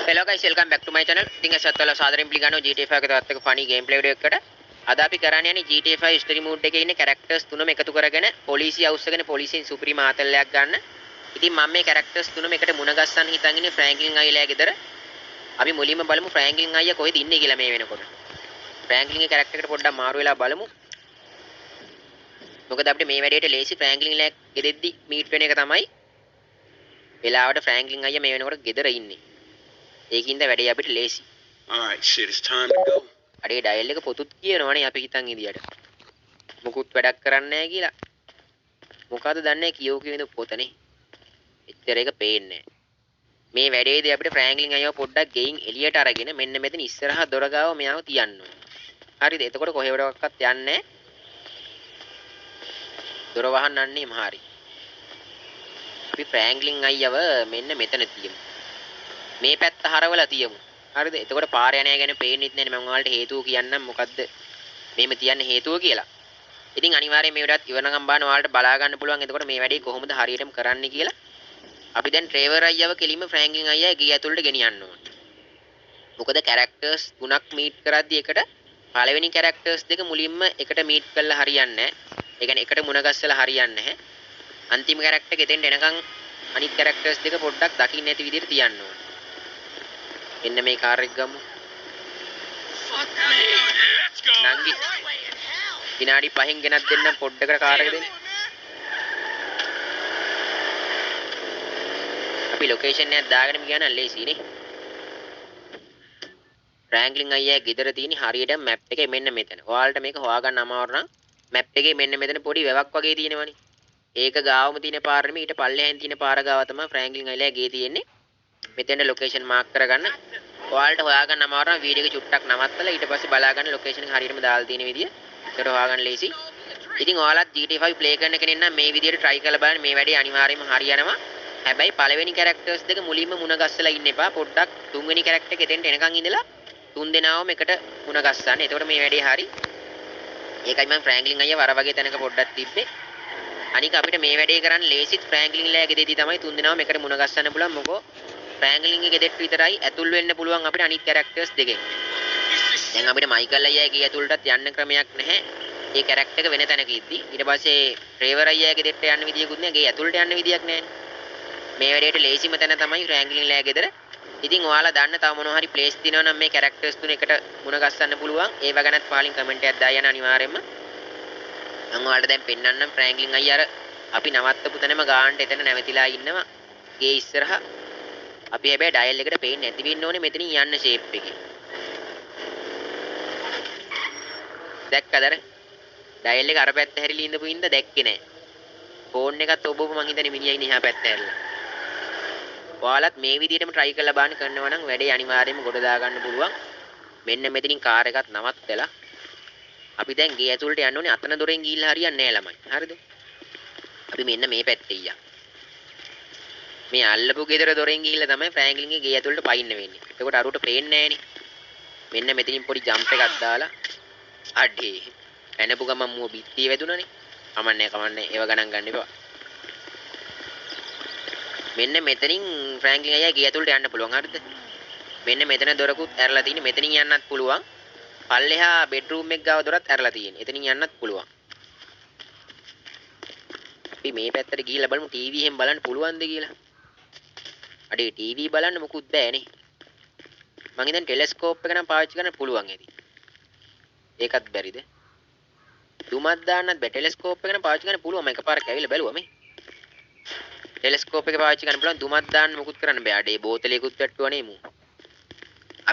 Hello guys, welcome back to my channel. ඉතින් අසත් වල සාදරයෙන් පිළිගන්නවා GTA 5 එක තවත් එක funny gameplay video එකකට. අද අපි කරන්න යන්නේ GTA 5 story mode එකේ ඉන්න characters තුනම එකතු කරගෙන පොලිසිය අවශ්‍යගෙන පොලිසියෙන් සුප්‍රීම ආතල්ලයක් ගන්න. ඉතින් මම මේ characters තුනම එකට මුණ ගස්සන්න හිතන් ඉන්නේ ෆ්‍රැන්ක්ලින් අයියාගේ ගෙදර. අපි මුලින්ම බලමු ෆ්‍රැන්ක්ලින් අයියා කොහෙද ඉන්නේ කියලා මේ වෙනකොට. ෆ්‍රැන්ක්ලින්ගේ character එකට පොඩ්ඩක් මාරු වෙලා බලමු. මොකද අපිට මේ වැඩේට ලේසි ෆ්‍රැන්ක්ලින්ලා ගෙදෙද්දි මීට් වෙන එක තමයි. වෙලාවට ෆ්‍රැන්ක්ලින් අයියා මේ වෙනකොට ගෙදර ඉන්නේ. ඒකින්ද වැඩේ අපිට ලේසි. Alright, shit, it's time to go. අඩේ ඩයල් එක පොතුත් කියනවනේ අපි හිතන් ඉදියට. මුකුත් වැඩක් කරන්නේ නැහැ කියලා. මොකද දන්නේ කියෝ කියන පොතනේ. එච්චර එක පේන්නේ නැහැ. මේ වැඩේදී අපිට ෆ්‍රැන්ක්ලින් අයියව පොඩ්ඩක් ගෙයින් එළියට අරගෙන මෙන්න මෙතන ඉස්සරහා දොර ගාව මෙයාව තියන්න ඕනේ. හරිද? එතකොට කොහෙවටවත් යන්නේ නැහැ. දොර වහන්නන්නේම හරි. අපි ෆ්‍රැන්ක්ලින් අයියව මෙන්න මෙතන තියමු. මේ පැත්ත හරවලා තියමු. හරිද? එතකොට පාර යන ගැන පේන්නෙත් නැහැ මම ඔයාලට හේතුව කියන්නම් මොකද්ද මෙහෙම තියන්න හේතුව කියලා. ඉතින් අනිවාර්යයෙන් මේ විදිහට ඉවරනකම් බලන්න ඔයාලට බලා ගන්න පුළුවන්. එතකොට මේ වැඩේ කොහොමද හරියටම කරන්නේ කියලා. අපි දැන් ට්‍රේවර් අයියව කෙලින්ම ෆ්‍රැන්ක්ලින් අයියා ගේ ඇතුළට ගෙනියන්න ඕනේ. මොකද කැරක්ටර්ස් තුනක් මීට් කරද්දී එකට පළවෙනි කැරක්ටර්ස් දෙක මුලින්ම එකට මීට් කරලා හරියන්නේ නැහැ. ඒ කියන්නේ එකට මුණ ගැස්සලා හරියන්නේ නැහැ. අන්තිම කැරක්ටර් ගෙතෙන්ට එනකන් අනිත් කැරක්ටර්ස් දෙක පොඩ්ඩක් දකින්න නැති විදිහට තියන්න ඕනේ. එන්න මේ කාර් එක ගමු. නංගි විනාඩි 5න් ගෙනත් දෙන්න පොඩ්ඩකට කාර් එක දෙන්න. අපි ලොකේෂන් එකක් දාගෙන ගියා නම් ලේසියි නේ. ෆ්‍රැන්ක්ලින් අයියා ගෙදර තියෙන හරියට මැප් එකේ මෙන්න මෙතන. ඔයාලට මේක හොයාගන්න අමාරු නම් මැප් එකේ මෙන්න මෙතන පොඩි වැවක් වගේ තියෙනවනේ. ඒක ගාවම තියෙන පාර නෙමෙයි ඊට පල්ලෙහෙන් තියෙන පාර ගාව තමයි ෆ්‍රැන්ක්ලින් අයියා ගේ තියෙන්නේ. මෙතෙන්ට ලොකේෂන් මාක් කරගන්න. ඔයාලට හොයාගන්න අමාරු නම් වීඩියෝ එක චුට්ටක් නවත්තලා ඊට පස්සේ බලා ගන්න ලොකේෂන් එක හරියටම දාලා තියෙන විදිය. ඒකට හොයාගන්න ලේසි. ඉතින් ඔයාලත් GTA 5 ප්ලේ කරන කෙනෙක් නම් මේ විදියට try කරලා බලන්න මේ වැඩේ අනිවාර්යයෙන්ම හරියනවා. හැබැයි පළවෙනි කැරක්ටර්ස් දෙක මුලින්ම මුණ ගස්සලා ඉන්න එපා. පොඩ්ඩක් තුන්වෙනි කැරක්ටර් එක එතෙන්ට එනකන් ඉඳලා තුන් දෙනාවම එකට මුණ ගස්සන්න. එතකොට මේ වැඩේ හරි. ඒකයි මම ෆ්‍රැන්ක්ලින් අයියා වර වගේ තැනක පොඩ්ඩක් තිබ්බේ. අනික අපිට මේ වැඩේ කරන්න ලේසිත් ෆ්‍රැන්ක්ලින් ලෑගේ දෙදී තමයි තුන් දෙනාවම එකට මුණ ගස්සන්න පුළුවන්. මොකෝ ෆ්‍රැන්ක්ලින් ගේ ගෙදෙට්ට විතරයි ඇතුල් වෙන්න පුළුවන් අපිට අනිත් කැරක්ටර්ස් දෙකෙන්. දැන් අපිට මයිකල් අයියාගේ ඇතුළටත් යන්න ක්‍රමයක් නැහැ. ඒ කැරක්ටර් එක වෙන තැනක ඉද්දි ඊට පස්සේ ට්‍රේවර් අයියාගේ ගෙදෙට්ට යන්න විදියකුත් නැහැ. ගේ ඇතුළට යන්න විදියක් නැහැ. මේ වැඩේට ලේසිම තැන තමයි ෆ්‍රැන්ක්ලින් ලෑගේ ගෙදර. ඉතින් ඔයාලා දන්න තව මොනවා හරි ප්ලේස් තියෙනවා නම් මේ කැරක්ටර්ස් තුන එකට මුණ ගස්සන්න පුළුවන්. ඒව ගැනත් පාලින් කමෙන්ට් එකක් දායන අනිවාර්යයෙන්ම. මම ඔයාලට දැන් පෙන්නන්නම් ෆ්‍රැන්ක්ලින් අයියා අර අපි නවත්තපු තැනම ගානට එතන නැවතිලා ඉන්නවා. ගේ ඉස්සරහා අපි හැබැයි ඩයල් එකට පේන්නේ නැති වෙන්න ඕනේ මෙතනින් යන්න ෂේප් එකේ. දැක්කද අර? ඩයල් එක අර පැත්ත හැරිලා ඉඳපු ඉඳ දැක්කේ නැහැ. ෆෝන් එකත් ඔබව මං හිතන්නේ මිනිහා ඉන්නේ එහා පැත්ත හැරිලා. ඔයාලත් මේ විදිහටම try කරලා බලන්න කරනවා නම් වැඩේ අනිවාර්යයෙන්ම ගොඩ දා ගන්න පුළුවන්. මෙන්න මෙතනින් කාර් එකත් නවත්තලා අපි දැන් ගේ ඇතුළට යන්න ඕනේ. අතන දොරෙන් ගිහිල්ලා හරියන්නේ නැහැ ළමයි. හරිද? අපි මෙන්න මේ පැත්තේ යන්න. මේ අල්ලපු ගෙදර දොරෙන් ගිහිල්ලා තමයි ෆ්‍රැන්ක්ලින්ගේ ගේ ඇතුළට පයින්න වෙන්නේ. එතකොට අරුවට පේන්නේ නැහනේ. මෙන්න මෙතනින් පොඩි ජම්ප් එකක් දාලා අඩේ. පැනපු ගමන් මුව බිත්තිය වැදුනනේ. කමන්නේ ඒව ගණන් ගන්න එපා. මෙන්න මෙතනින් ෆ්‍රැන්ක්ලින් අයියා ගේ ඇතුළට යන්න පුළුවන්. හරිද? මෙන්න මෙතන දොරකුත් ඇරලා තියෙන්නේ. මෙතනින් යන්නත් පුළුවන්. පල්ලෙහා බෙඩ්රූම් එක ගාව දොරත් ඇරලා තියෙන්නේ. එතනින් යන්නත් පුළුවන්. අපි මේ පැත්තට ගිහිල්ලා බලමු ටීවී එකෙන් බලන්න පුළුවන්ද කියලා. අඩේ ටීවී බලන්න මොකුත් බෑනේ. මං හිතන්නේ ටෙලස්කෝප් එක නම් පාවිච්චි කරන්න පුළුවන් ඇති. ඒකත් බැරිද? දුමක් දාන්නත් බෑ. ටෙලස්කෝප් එක නම් පාවිච්චි කරන්න පුළුවන්. මම එකපාරක් ඇවිල්ලා බැලුවා මේ. ටෙලස්කෝප් එක පාවිච්චි කරන්න පුළුවන්. දුමක් දාන්න මොකුත් කරන්න බෑ. අඩේ බෝතලයකුත් වැට්ටුවා නේ මු.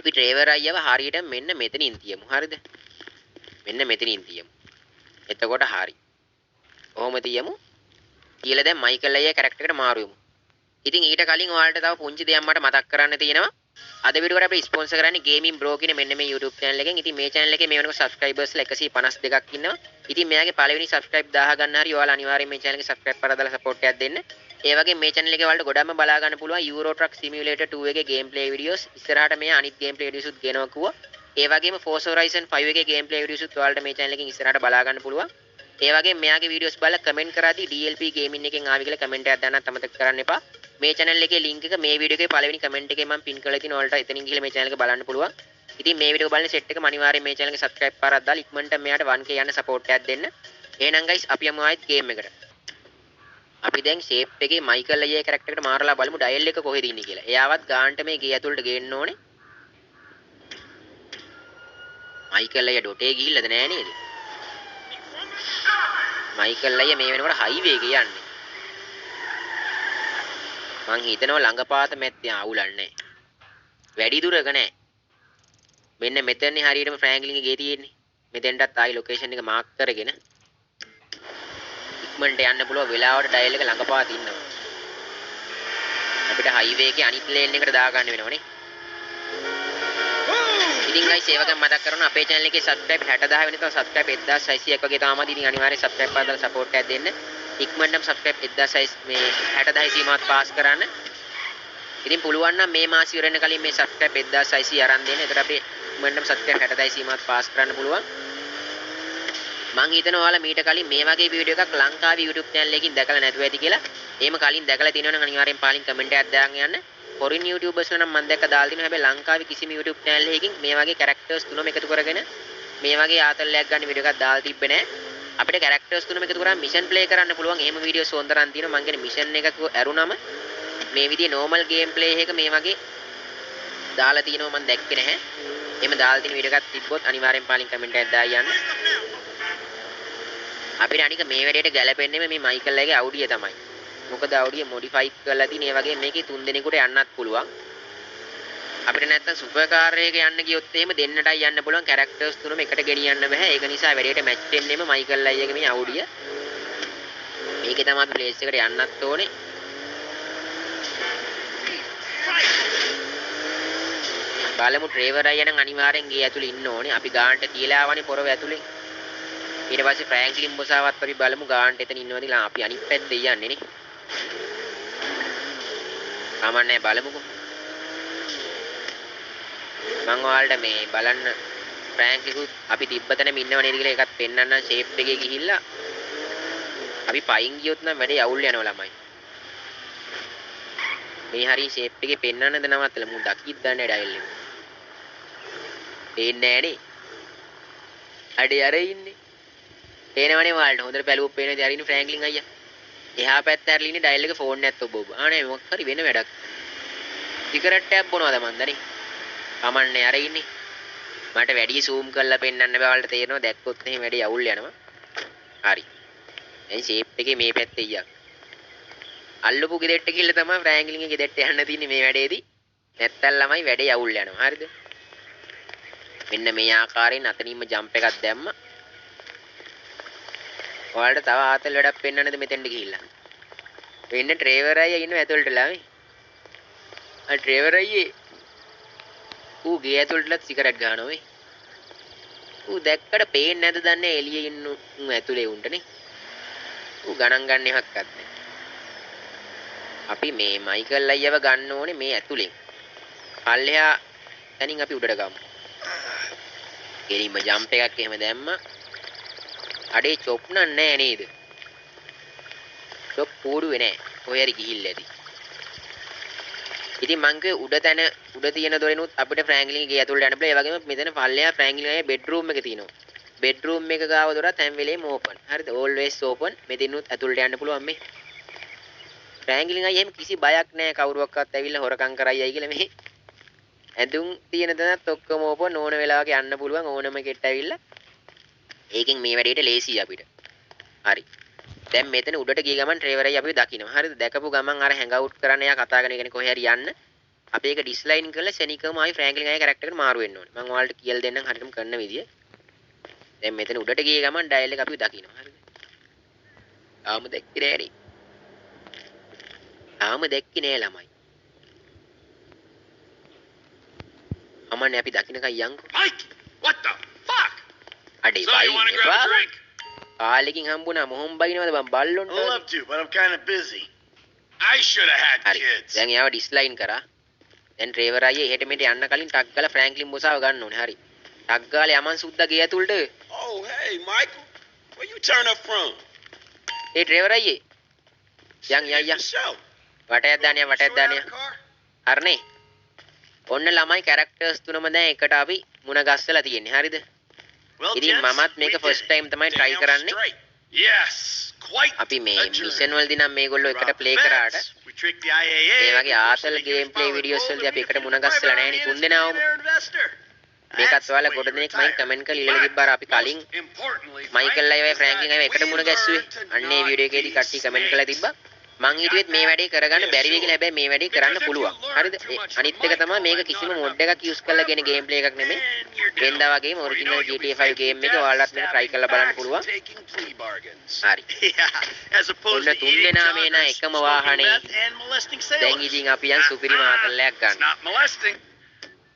අපි ට්‍රේවර් අයියව හරියට මෙන්න මෙතනින් තියමු. හරිද? මෙන්න මෙතනින් තියමු. එතකොට හරි. කොහොම තියමු? කියලා දැන් මයිකල් අයියා කැරක්ටර් එකට මාරු වෙමු. ඉතින් ඊට කලින් ඔයාලට තව පුංචි දෙයක් මට මතක් කරන්න තියෙනවා. අද වීඩියෝ එකට අපි ස්පොන්සර් කරන්නේ ගේමින් බ්‍රෝ කියන මෙන්න මේ YouTube channel එකෙන්. ඉතින් මේ channel එකේ මේ වෙනකොට subscribersලා 152ක් ඉන්නවා. ඉතින් මෙයාගේ පළවෙනි subscribe 1000 ගන්න හරි ඔයාලා අනිවාර්යයෙන් මේ channel එක subscribe කරලා දාලා support එකක් දෙන්න. ඒ වගේ මේ channel එකේ ඔයාලට ගොඩක්ම බලා ගන්න පුළුවන් Euro Truck Simulator 2 එකේ gameplay videos. ඉස්සරහට මේ අනිත් gameplay videos උත් ගෙනවා කිව්වා. ඒ වගේම Forza Horizon 5 එකේ gameplay videos උත් ඔයාලට මේ channel එකෙන් ඉස්සරහට බලා ගන්න පුළුවන්. ඒ වගේම මෙයාගේ videos බලලා comment කරාදී DLP gaming එකෙන් ආවි කියලා comment එකක් දාන්නත් අමතක කරන්න එපා. මේ channel එකේ link එක මේ වීඩියෝ එකේ පළවෙනි comment එකේ මම pin කරලා තියෙනවා. ඔයාලට එතනින් ගිහලා මේ channel එක බලන්න පුළුවන්. ඉතින් මේ වීඩියෝ එක බලන set එකම අනිවාර්යෙන් මේ channel එක subscribe පාරක් දාලා ඉක්මනට මෙයාට 1k යන support එකක් දෙන්න. එහෙනම් guys අපි යමු ආයෙත් game එකට. අපි දැන් shape එකේ Michael අයියේ character එකට මාරලා බලමු dial එක කොහෙද ඉන්නේ කියලා. එයාවත් ගානට මේ ගේ ඇතුළට ගේන්න ඕනේ. Michael අයියා ඩොටේ ගිහිල්ලාද නෑ නේද? Michael අයියා මේ වෙනකොට highway එක යන්නේ. මං හිතනවා ළඟපාත මැත්තේ අවුලන්නේ. වැඩි දුරක නෑ. මෙන්න මෙතනනේ හරියටම ෆ්‍රැන්ක්ලින්ගේ ගේ තියෙන්නේ. මෙතෙන්ටත් ආයි ලොකේෂන් එක මාක් කරගෙන ඉක්මනට යන්න පුළුවන් වෙලාවට ඩයල් එක ළඟපාත ඉන්නවා. අපිට හයිවේ එකේ අනිත් ලේන් එකට දාගන්න වෙනවනේ. ඉතින් guys ඒ වගේම මතක් කරනවා අපේ channel එකේ subscribe 60000 වෙනකම් subscribe 1600ක් වගේ තාමත් ඉතින් අනිවාර්යෙන් subscribe කරලා support එකක් දෙන්න. ඉක්මනටම subscribe 1600 මේ 60000 සීමාවත් පාස් කරන්න. ඉතින් පුළුවන් නම් මේ මාසෙ ඉවර වෙන කලින් මේ subscribe 1600 අරන් දෙන්න. එතකොට අපි ඉක්මනටම subscribe 60000 සීමාවත් පාස් කරන්න පුළුවන්. මං හිතනවා ඔයාලා මීට කලින් මේ වගේ වීඩියෝ එකක් ලංකාවේ YouTube channel එකකින් දැකලා නැතුව ඇති කියලා. එහෙම කලින් දැකලා තියෙනවා නම් අනිවාර්යෙන් පාලින් කමෙන්ට් එකක් දාගෙන යන්න. foreign YouTubers ලා නම් මම දැක්ක දාලා තිනවා. හැබැයි ලංකාවේ කිසිම YouTube channel එකකින් මේ වගේ characters තුනම එකතු කරගෙන මේ වගේ ආතල්ලයක් ගන්න වීඩියෝ එකක් දාලා තිබ්බේ නැහැ. අපිට characters තුනම එකතු කරලා mission play කරන්න පුළුවන්. එහෙම වීඩියෝස් හොඳටම තියෙනවා. මං කියන්නේ mission එකක ඇරුණම මේ විදිහේ normal game play එක මේ වගේ දාලා තිනවා මම දැක්කේ නැහැ. එහෙම දාලා තියෙන වීඩියෝ එකක් තිබ්බොත් අනිවාර්යෙන් පාලින් කමෙන්ට් එකක් දාලා යන්න. අපිට අනික මේ වැඩේට ගැලපෙන්නේ මේ මයිකල් එකගේ අවුඩිය තමයි. මොකද අවුඩිය මොඩිෆයි කරලා තියෙන ඒ වගේ මේකේ 3 දෙනෙකුට යන්නත් පුළුවන්. අපිට නැත්තම් සුපර් කාර් එකක යන්න ගියොත් එහෙම දෙන්නටයි යන්න පුළුවන්. කැරක්ටර්ස් තුනම එකට ගෙනියන්න බෑ. ඒක නිසා වැඩේට මැච් වෙන්නෙම මයිකල් අයියාගේ මේ අවුඩිය. මේකේ තමයි අපි ප්ලේස් එකට යන්නත් ඕනේ. බලමු ඩ්‍රයිවර් අයියා නම් අනිවාර්යෙන් ගේ ඇතුලේ ඉන්න ඕනේ. අපි ගානට තියලා ආවනේ පොරව ඇතුලේ. ඊට පස්සේ ෆ්‍රැන්ක්ලින් බොසාවත් අපි බලමු ගානට එතන ඉන්නවද කියලා. අපි අනිත් පැත්තේ යන්නේ නේ. සාමාන්‍යයෙන් බලමුකෝ. මම ඔයාලට මේ බලන්න ෆ්‍රැන්ක්ලිකුත් අපි තිබ්බතනම ඉන්නව නේද කියලා එකත් පෙන්වන්න ෂේප් එකේ ගිහිල්ලා අපි පයින් ගියොත් නම් වැඩේ අවුල් යනවා ළමයි. මේ හරිය ෂේප් එකේ පෙන්වන්නද නවත්තලා මු දකිද්ද දන්නේ ඩයල් එක. පේන්නේ නෑනේ. අඩේ අර ඉන්නේ. පේනවනේ ඔයාලට හොඳට බැලුවොත් පේනද අරින්නේ ෆ්‍රැන්ක්ලින් අයියා. එහා පැත්ත ඇරලා ඉන්නේ ඩයල් එක ෆෝන් එකත් ඔබ. ආනේ මොකක් හරි වෙන වැඩක්. සිගරට් එකක් බොනවද මන්දනේ? කමන්නේ අර ඉන්නේ. මට වැඩි zoom කරලා පෙන්වන්න බෑ ඔයාලට තේරෙනවා. දැක්කොත් එහෙම වැඩි අවුල් යනවා. හරි. දැන් ෂේප් එකේ මේ පැත්තේ ඊයක්. අල්ලපු ගෙදෙට්ට ගිහලා තමයි ෆ්‍රැන්ක්ලින්ගේ ගෙදෙට්ට යන්න තියෙන්නේ මේ වැඩේදී. නැත්තම් ළමයි වැඩේ අවුල් යනවා. හරිද? මෙන්න මේ ආකාරයෙන් අතනින්ම ජම්ප් එකක් දැම්මා. ඔයාලට තව ආතල් වැඩක් පෙන්වන්නද මෙතෙන්ට ගිහිල්ලා? වෙන්න ඩ්‍රයිවර් අයියා ඉන්නව ඇතුළටලා මේ. ආ ඩ්‍රයිවර් අයියේ. ඌ ගේ ඇතුළටලත් සිගරට් ගහනවා මේ. ඌ දැක්කට පේන්නේ නැද්ද දන්නේ එළියේ ඉන්න ඌ ඇතුලේ උන්ටනේ. ඌ ගණන් ගන්න එකක් නැහැ. අපි මේ මයිකල් අයියව ගන්න ඕනේ මේ ඇතුලෙන්. පල්ලෙහා තනින් අපි උඩට ගමු. ගෙලින්ම ජම්ප් එකක් එහෙම දැම්මා. අඩේ චොප් නෑ නේද? චොප් පෝඩුවේ නෑ. ඔය හරි ගිහිල්ලා ඇති. ඉතින් මං කිව්වේ උඩ තියෙන දොරෙනුත් අපිට ෆ්‍රැන්ක්ලින්ගේ ගේ ඇතුළට යන්න බෑ. ඒ වගේම මෙතන පල්ලෙහා ෆ්‍රැන්ක්ලින්ගේ බෙඩ්රූම් එක තියෙනවා. බෙඩ්රූම් එක ගාව දොරත් හැම වෙලේම ඕපන්. හරිද? always open. මෙතනිනුත් ඇතුළට යන්න පුළුවන් මේ. ෆ්‍රැන්ක්ලින් අයියා එහෙම කිසි බයක් නෑ කවුරුවක්වත් ඇවිල්ලා හොරකම් කරයියි කියලා මේ. ඇඳුම් තියෙන තැනත් ඔක්කොම ඕපන් ඕන වෙලාවක යන්න පුළුවන් ඕනම කෙට් ඇවිල්ලා. ඒකෙන් මේ වැඩේට ලේසියි අපිට. හරි. දැන් මෙතන උඩට ගිය ගමන් ඩ්‍රයිවර් අයියා අපිව දකිනවා. හරිද? දැකපු ගමන් අර හැංග අවුට් කරන්න එයා කතා කරන එකනේ කොහේ හරි යන්න. අපි ඒක ඩිස්ලයින් කරලා ශනිකවම ආයි ෆ්‍රැන්ක්ලින් අයියා කැරක්ටර් එකට මාරු වෙන්න ඕනේ. මම ඔයාලට කියලා දෙන්නම් හරියටම කරන විදිය. දැන් මෙතන උඩට ගිය ගමන් ඩයල් එක අපිව දකිනවා. හරිද? ආම දැක්කේ නෑනේ. ආම දැක්කේ නෑ ළමයි. අමන්නේ අපි දකින්නකන් යන්කෝ. Mike, what the fuck? අඩේ So you want to grab a drink? කාලෙකින් හම්බුණා මොහොම් බයිනවද බං බල්ලොන්ට. I'd love to, but I'm kind of busy. I should have had හරි. kids. දැන් එයාව ඩිස්ලයින් කරා. දැන් ඩ්‍රයිවර් අයියේ එහෙට මෙහෙට යන්න කලින් ටක් ගාලා ෆ්‍රැන්ක්ලින් බොසාව ගන්න ඕනේ. හරි. ටක් ගාලා යමන් සුද්දා ගේ ඇතුළට. Oh, hey, Michael. Where you turn up from? A driver අයියේ. යන්. The show. වටයක් දානියා වටයක් Sort out දානියා. a car? හරිනේ. ඔන්න ළමයි කැරක්ටර්ස් තුනම දැන් එකට අපි මුණ ගැස්සලා තියෙන්නේ. හරිද? Well, ඉතින් gents, මමත් we මේක did ෆස්ට් it. ටයිම් තමයි try Damn කරන්නේ. straight. Yes, quite අපි මේ a journey. මිෂන් වලදී නම් මේගොල්ලෝ එකට Robbed the ප්ලේ කරාට feds, we tricked the IAA, මේ වගේ we ආතල් forced a game huge play pile of videos gold, වලදී and අපි we එකට defeated මුණ a private ගැස්සලා army නැහැ නේ and තුන් its දෙනාවම. millionaire investor. මේකත් That's ඔයාලා the way ගොඩ you දෙනෙක් මයින් retire. කමෙන්ට් කරලා ඉල්ලලා තිබ්බාර අපි කලින් Most importantly, මයිකල් අයවයි Frank, is ෆ්‍රැන්ක්ලින් අයවයි that එකට මුණ we ගැස්සුවේ. learned to අන්නේ not වීඩියෝ එකේදී be කට්ටිය කමෙන්ට් කරලා තිබ්බා. මං හිතුවෙත් මේ වැඩේ කරගන්න බැරි වෙයි කියලා. හැබැයි මේ වැඩේ කරන්න පුළුවන්. හරිද? අනිත් එක තමයි මේක කිසිම මොඩ් එකක් යූස් කරලා ගෙන ගේම් ප්ලේ එකක් නෙමෙයි. වෙනදා වගේම ඔරිජිනල් GTA 5 ගේම් එක ඔයාලත් මේක try කරලා බලන්න පුළුවන්. හරි. Yeah, as opposed ඔන්න to තුන් eating දෙනා junk මේ or නා එකම smoking වාහනේ. meth and molesting දැන් sailors. ඉතින් අපි යන් සුපිරිම ආතල්ලයක් It's ගන්න. not molesting.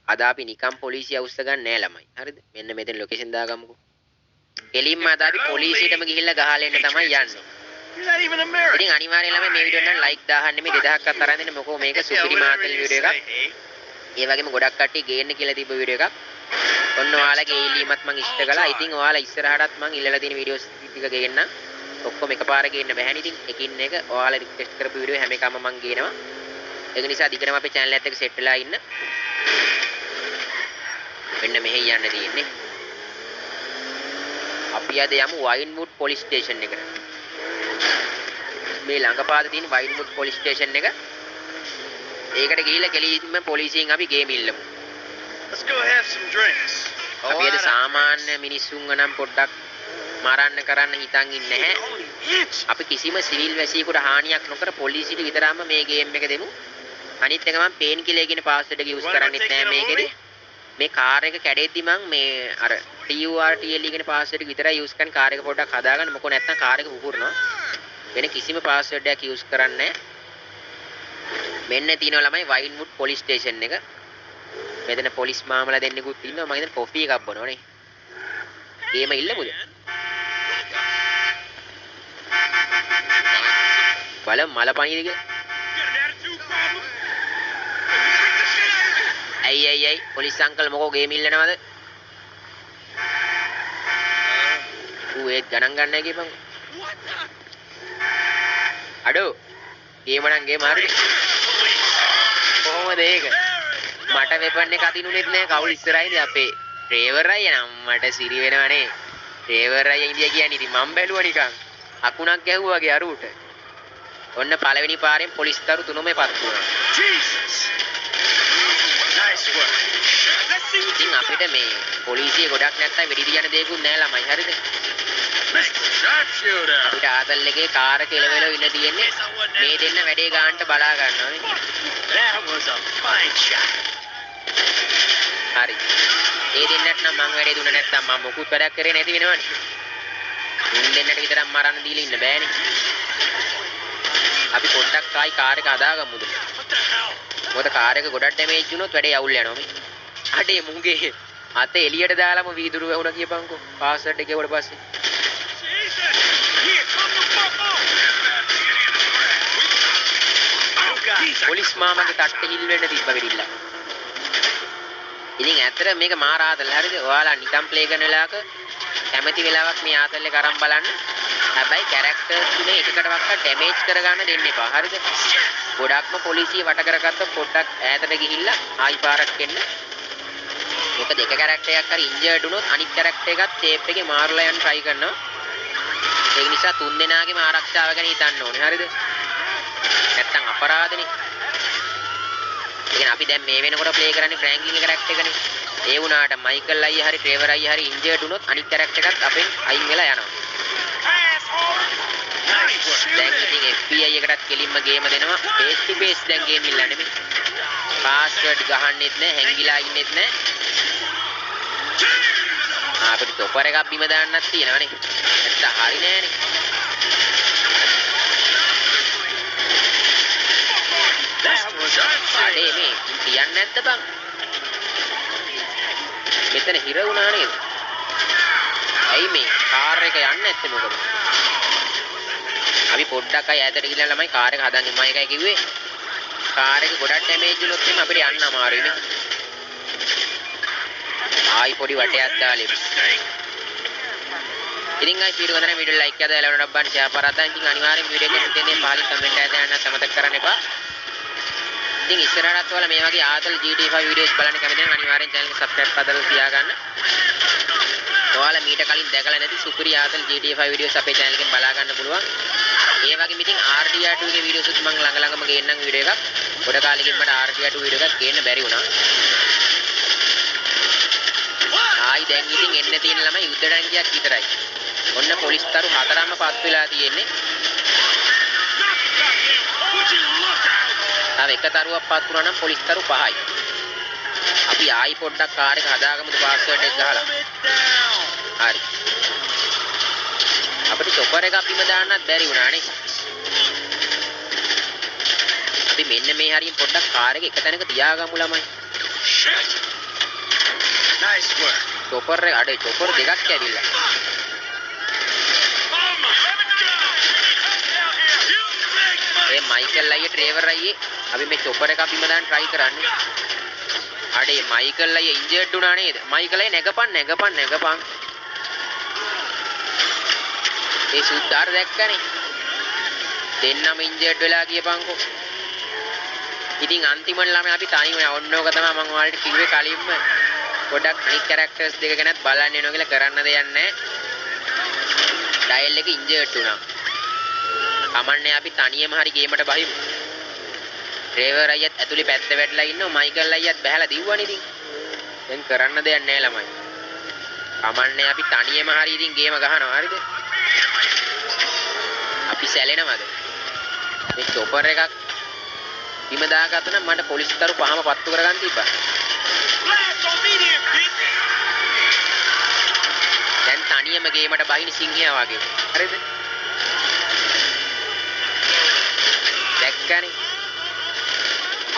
අද අපි නිකම් පොලිසිය අවශ්‍ය ගන්න නෑ ළමයි. හරිද? මෙන්න මෙතන ලොකේෂන් දාගමුකෝ. කෙලින්ම අද අපි පොලිසියටම ගිහිල්ලා ගහලා එන්න තමයි යන්නේ. You're not even American. ඉතින් අනිවාර්යයෙන් ළමයි මේ වීඩියෝ එක ලයික් 1000 නෙමෙයි 2000ක්වත් අරන් දෙන්න. මොකෝ මේක සුපිරි මාතල් වීඩියෝ එකක්. ඒ වගේම ගොඩක් කට්ටිය ගේන්න කියලා තිබ්බ වීඩියෝ එකක්. ඔන්න ඔයාලගේ ඉල්ලීමත් මම ඉෂ්ට කළා. ඉතින් ඔයාලා ඉස්සරහටත් මම ඉල්ලලා තියෙන වීඩියෝස් ටික ගේන්න. ඔක්කොම එකපාර ගේන්න බෑනේ. ඉතින් එකින් එක ඔයාලා රික්වෙස්ට් කරපු වීඩියෝ හැම එකම මම ගේනවා. ඒක නිසා දිගටම අපේ channel එකත් එක්ක සෙට් වෙලා ඉන්න. මෙන්න මෙහෙ යන්න තියෙන්නේ. අපි අද යමු වයින්වුඩ් පොලිස් ස්ටේෂන් එකට. මේ ළඟපාත තියෙන වයින්වුඩ් පොලිස් ස්ටේෂන් එක. ඒකට ගිහිල්ලා කෙලින්ම පොලිසියෙන් අපි game ඉල්ලමු. Let's go have some drinks. අපි අද සාමාන්‍ය මිනිස්සුන්ව නම් පොඩ්ඩක් මරන්න කරන්න හිතන් ඉන්නේ නැහැ. අපි කිසිම සිවිල් වැසියෙකුට හානියක් නොකර පොලිසියට විතරම මේ ගේම් එක දෙමු. අනිත් එක මම පේන් කිලර් කියන පාස්වර්ඩ් එක යූස් කරන්නෙත් නැහැ මේකෙදි. මේ කාර් එක කැඩෙද්දි මං මේ අර TURTLE කියන පාස්වර්ඩ් එක විතරයි යූස් කරන්නේ. කාර් එක පොඩ්ඩක් හදාගන්න. මොකෝ නැත්නම් කාර් එක පුපුරනවා. වෙන කිසිම පාස්වර්ඩ් එකක් යූස් කරන්නේ නැහැ. මෙන්න තියෙනවා ළමයි වයින්වුඩ් පොලිස් ස්ටේෂන් එක. මෙතන පොලිස් මාමලා දෙන්නෙකුත් ඉන්නවා. මම හිතන්නේ කොෆි එකක් බොනවනේ. ගේම ඉල්ලමුද? බලමු මල පණීද කියලා. ඇයි පොලිස් අංකල් මොකෝ ගේම් ඉල්ලනවද? ඌ ඒ ගණන් ගන්න නැහැ කියපන්. අඩෝ ගේම නම් ගේම හරිද? කොහොමද ඒක? මට වෙපන් එක අදිනුනෙත් නෑ. කවුරු ඉස්සරහින්ද අපේ ඩ්‍රයිවර් අයියා නම් මට සිරි වෙනවනේ. ඩ්‍රයිවර් අයියා ඉන්දියා කියන්නේ ඉතින් මම බැලුවා නිකන් අකුණක් ගැහුවා වගේ අරුවට. ඔන්න පළවෙනි පාරෙන් පොලිස් දරු තුනම පත් වුණා. Jesus. Nice work. ඉතින් අපිට මේ පොලිසිය ගොඩක් නැත්තම් වෙඩි තියන දෙයක්වත් නෑ ළමයි. හරිද? Sharpshooter. අපිට ආතල් එකේ කාර් එක එලවෙල ඉන්න තියෙන්නේ. මේ දෙන්න වැඩේ ගන්නට බලා ගන්නවානේ. That was a fine shot. හරි. ඒ දෙන්නට නම් මං වැඩේ දුන්න නැත්තම් මම මොකුත් වැඩක් කරේ නැති වෙනවනේ. මුන් දෙන්නට විතරක් මරන්න දීලා ඉන්න බෑනේ. අපි පොඩ්ඩක් ආයි කාර් එක හදාගමුද? What the hell? මොකද කාර් එක ගොඩක් ඩැමේජ් වුණොත් වැඩේ අවුල් යනවා මේ. අඩේ මුගේ අත එළියට දාලාම වීදුරු වුණා කියපන්කෝ. පාස්වර්ඩ් එක ගෙවුවට පස්සේ. Here, come the fuck on. Police මාමගේ තට්ටේ හිල් වෙන්න තිබ්බ වෙරිල්ල. ඉතින් ඇත්තට මේක මාර ආතල් හරිද? ඔයාලා නිකම් ප්ලේ කරන වෙලාවක කැමති වෙලාවක් මේ ආතල් එක අරන් බලන්න. හැබැයි කැරක්ටර්ස් තුනේ එකකටවත් ඩැමේජ් කරගන්න දෙන්න එපා. හරිද? ගොඩක්ම පොලිසිය වට කරගත්තොත් පොඩ්ඩක් ඈතට ගිහිල්ලා ආයි පාරක් එන්න. මොකද එක කැරක්ටර් එකක් හරි ඉන්ජර්ඩ් වුණොත් අනිත් කැරක්ටර් එකත් ටේප් එකේ මාරලා යන්න try කරනවා. ඒක නිසා තුන් දෙනාගේම ආරක්ෂාව ගැන හිතන්න ඕනේ. හරිද? නැත්තම් අපරාධනේ. ඉතින් අපි දැන් මේ වෙනකොට ප්ලේ කරන්නේ ෆ්‍රැන්ක්ලින් කැරක්ටර් එකනේ. ඒ වුණාට මයිකල් අයියා හරි ට්‍රෙවර් අයියා හරි ඉන්ජර්ඩ් වුණොත් අනිත් කැරක්ටර් එකත් අපෙන් අයින් වෙලා යනවා. දැන් ඉතින් FBI එකටත් කෙලින්ම ගේම දෙනවා. face to face දැන් ගේම් ඉල්ලන්නේ මේ. පාස්වර්ඩ් ගහන්නෙත් නැහැ, හැංගිලා ඉන්නෙත් නැහැ. අපිට තොපර එකක් බිම දාන්නත් තියෙනවනේ. නැත්නම් හරි නෑනේ. අනේ මේ තියන්නේ නැද්ද බං? මෙතන හිර වුණා නේද? ඇයි මේ කාර් එක යන්නේ නැත්තේ මොකද? අපි පොඩ්ඩක් අය ඈතට ගිහලා ළමයි කාර් එක හදන්න මම එකයි කිව්වේ. කාර් එක ගොඩක් ඩැමේජ් වුණොත් එimhe අපිට යන්න අමාරුයි නේ. ආයි පොඩි වටයක් දාලා. ඉතින් අය වීඩියෝ ගන්න වීඩියෝ ලයික් කරලා දාලා වුණා බන්න ෂෙයා කරලා ඉතින් අනිවාර්යෙන් වීඩියෝ එක දෙන්නේ පහලින් කමෙන්ට් එකක් දාන්න අමතක කරන්න එපා. ඉතින් ඉස්සරහටත් ඔයාලා මේ වගේ ආතල් GTA 5 වීඩියෝස් බලන්න කැමති නම් අනිවාර්යෙන් channel එක subscribe කරලා තියාගන්න. ඔයාලා මීට කලින් දැකලා නැති සුපිරි ආතල් GTA 5 වීඩියෝස් අපේ channel එකෙන් බලා ගන්න පුළුවන්. ඒ වගේම ඉතින් RDR2 ගේ වීඩියෝස් උත් මම ළඟම ගේන්නම් වීඩියෝ එකක්. පොඩ කාලෙකින් මට RDR2 වීඩියෝ එකක් ගේන්න බැරි වුණා. ආයි දැන් ඉතින් එන්න තියෙන ළමයි යුද්ධ ටැංකියක් විතරයි. ඔන්න පොලිස් තරු 4ම පත් වෙලා තියෙන්නේ. තව එක තරුවක් පත් වුණා නම් පොලිස් තරු 5යි. අපි ආයි පොඩ්ඩක් කාර් එක හදාගමුද පාස්වර්ඩ් එක ගහලා. හරි. අපිට චොපර් එක අපිම දාන්නත් බැරි වුණා නේ. අපි මෙන්න මේ හරියෙන් පොඩ්ඩක් කාර් එක එක තැනක තියාගමු ළමයි. Shit. Nice work. චොපර් එක අඩේ චොපර් දෙකක් ඇවිල්ලා. ඒ මයිකල් අයියේ ඩ්‍රයිවර් අයියේ අපි මේ චොපර් එක අපිම දාන්න try කරන්නේ. අඩේ මයිකල් අයියේ ඉන්ජර්ඩ් වුණා නේද? මයිකල් අයියේ නැගපන්. ඒ සුද්දාට දැක්කනේ. දෙන්නම ඉන්ජර්ඩ් වෙලා ගියපන්කෝ. ඉතින් අන්තිම ළමයි අපි තනියම ඔන්නෝක තමයි මම ඔයාලට කිව්වේ කලින්ම. පොඩක් අනිත් කැරක්ටර්ස් දෙක ගැනත් බලන්න වෙනවා කියලා කරන්න දෙයක් නැහැ. ඩයල් එක ඉන්ජර්ඩ් වුණා. කමන්නේ අපි තනියම හරි ගේමට බහිමු. ඩ්‍රයිවර් අයියත් ඇතුලේ පැත්ත වැටලා ඉන්නවා. මයිකල් අයියත් බහැලා දිව්වනේ ඉතින්. දැන් කරන්න දෙයක් නැහැ ළමයි. කමන්නේ අපි තනියම හරි ඉතින් ගේම ගහනවා හරිද? අපි සැලෙනවද? මේ චොපර් එකක් බිම දාගත්තා නම් මට පොලිස් තරු 5ම පත්තු කරගන්න තිබ්බා. දැන් තනියම ගේමට බහින සිංහයා වගේ. හරිද? දැක්කනේ.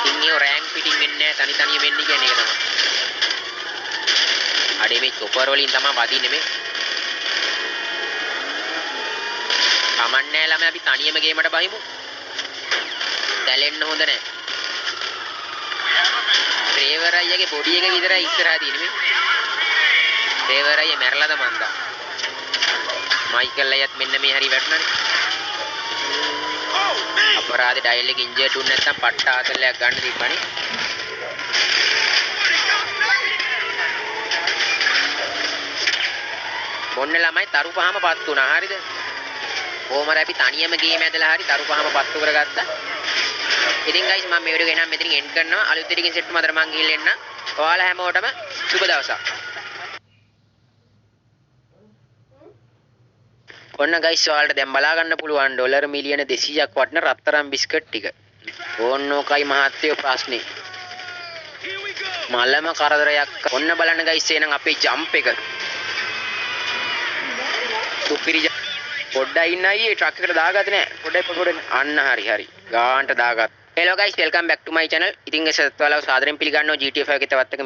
සිංහයෝ රෑන්ක් පිටින් එන්නේ නැහැ තනියම එන්නේ කියන එක තමයි. අඩේ මේ චොපර් වලින් තමයි වදින්නේ මේ. කමන්නේ ළමයි අපි තනියම ගේමට බහිමු. දැලෙන්න හොඳ නැහැ. ඩ්‍රයිවර් අයියාගේ බොඩි එක විතරයි ඉස්සරහා තියෙන්නේ මේ. ඩ්‍රයිවර් අයියා මැරලාද මන්දා. මයිකල් අයියත් මෙන්න මේ හරි වැටුණානේ. අපරාධේ ඩයල් එක ඉන්ජර්ඩ් වුණ නැත්නම් පට්ට ආතල්ලයක් ගන්න තිබ්බනේ. මොන්න ළමයි තරු 5ම පත් වුණා හරිද? කොහොමද අපි තනියම ගේම ඇදලා හරි තරු 5ම පත්තු කරගත්තා. ඉතින් guys මම මේ වීඩියෝ එක එනම් මෙතනින් එන්ඩ් කරනවා. අලුත් දෙයකින් සෙට් මතර මං ගිහින් එන්න. ඔයාලා හැමෝටම සුබ දවසක්. ඔන්න guys ඔයාලට දැන් බලා ගන්න පුළුවන් ඩොලර් මිලියන 200ක් වටින රත්තරන් බිස්කට් ටික. ඕන්නෝකයි මහත්තයෝ ප්‍රශ්නේ. මලම කරදරයක්. ඔන්න බලන්න guys එහෙනම් අපේ ජම්ප් එක. සුපිරි පොඩ්ඩයි ඉන්න අයියේ ට්‍රක් එකට දාගත්තේ නැහැ. පොඩ්ඩයි අන්න හරි. ගාන්ට දාගත්තා. Hello guys welcome back to my channel. ඉතින් ඔයාලව සාදරයෙන් පිළිගන්නවා GTA 5 එකේ තවත් එක